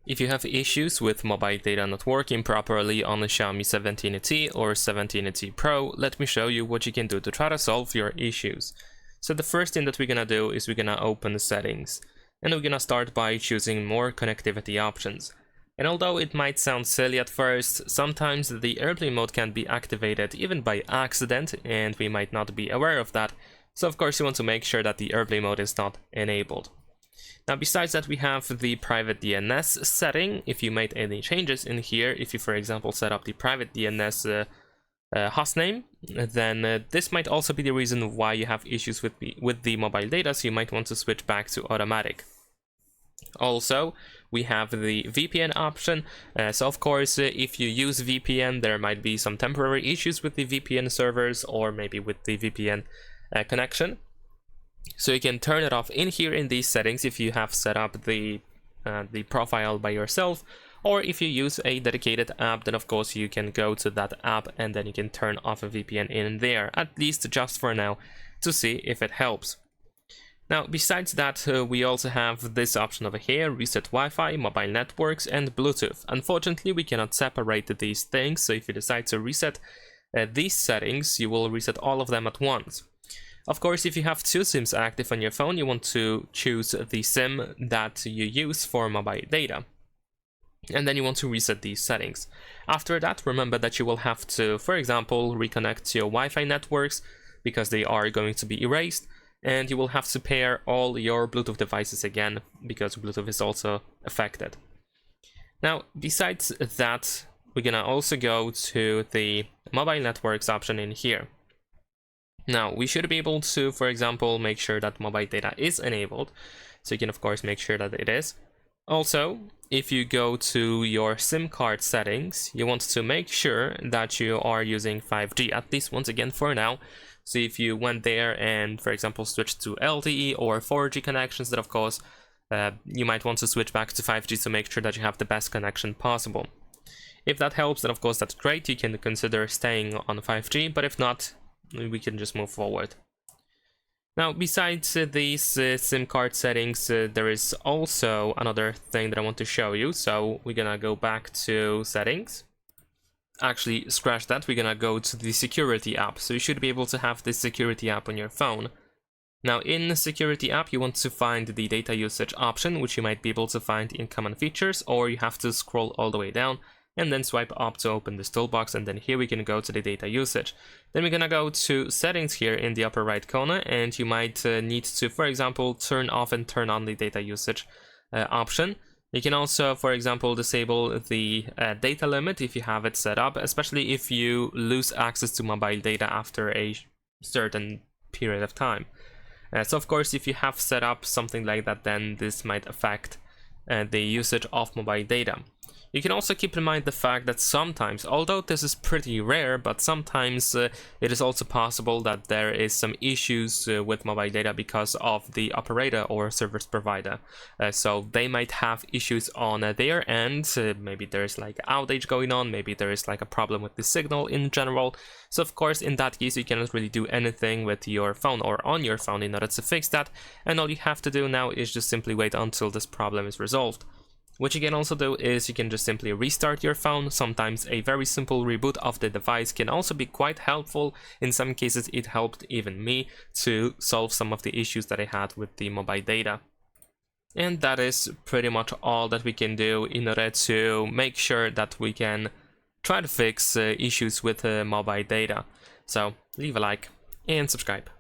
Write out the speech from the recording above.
If you have issues with mobile data not working properly on the Xiaomi 17T or 17T Pro, let me show you what you can do to try to solve your issues. So the first thing that we're gonna do is we're gonna open the settings, and we're gonna start by choosing more connectivity options. And although it might sound silly at first, sometimes the airplane mode can be activated even by accident, and we might not be aware of that. So of course you want to make sure that the airplane mode is not enabled. Now besides that, we have the private DNS setting. If you made any changes in here, if you for example set up the private DNS hostname, then this might also be the reason why you have issues with the mobile data, so you might want to switch back to automatic. Also, we have the VPN option. So of course, if you use VPN, there might be some temporary issues with the VPN servers or maybe with the VPN connection. So you can turn it off in here in these settings if you have set up the profile by yourself, or if you use a dedicated app, then of course you can go to that app and then you can turn off a VPN in there, at least just for now, to see if it helps. Now besides that, we also have this option over here: reset Wi-Fi, mobile networks, and Bluetooth. Unfortunately, we cannot separate these things, so if you decide to reset these settings, you will reset all of them at once. Of course, if you have two SIMs active on your phone, you want to choose the SIM that you use for mobile data. And then you want to reset these settings. After that, remember that you will have to, for example, reconnect to your Wi-Fi networks because they are going to be erased. And you will have to pair all your Bluetooth devices again because Bluetooth is also affected. Now, besides that, we're gonna also go to the mobile networks option in here. Now, we should be able to, for example, make sure that mobile data is enabled. So you can, of course, make sure that it is. Also, if you go to your SIM card settings, you want to make sure that you are using 5G, at least once again for now. So if you went there and, for example, switched to LTE or 4G connections, then of course, you might want to switch back to 5G to make sure that you have the best connection possible. If that helps, then of course that's great. You can consider staying on 5G, but if not, we can just move forward. Now, besides these SIM card settings, there is also another thing that I want to show you. So we're gonna go back to settings. Actually, scratch that, we're gonna go to the security app. So you should be able to have this security app on your phone. Now, in the security app, you want to find the data usage option, which you might be able to find in common features, or you have to scroll all the way down and then swipe up to open this toolbox, and then here we can go to the data usage. Then we're gonna go to settings here in the upper right corner, and you might need to, for example, turn off and turn on the data usage option. You can also, for example, disable the data limit if you have it set up, especially if you lose access to mobile data after a certain period of time. So of course, if you have set up something like that, then this might affect the usage of mobile data. You can also keep in mind the fact that sometimes, although this is pretty rare, but sometimes it is also possible that there is some issues with mobile data because of the operator or service provider. So they might have issues on their end. Maybe there's like outage going on, maybe there is like a problem with the signal in general. So of course, in that case, you cannot really do anything with your phone or on your phone in order to fix that. And all you have to do now is just simply wait until this problem is resolved. What you can also do is you can just simply restart your phone. Sometimes a very simple reboot of the device can also be quite helpful. In some cases, it helped even me to solve some of the issues that I had with the mobile data. And that is pretty much all that we can do in order to make sure that we can try to fix issues with mobile data. So leave a like and subscribe.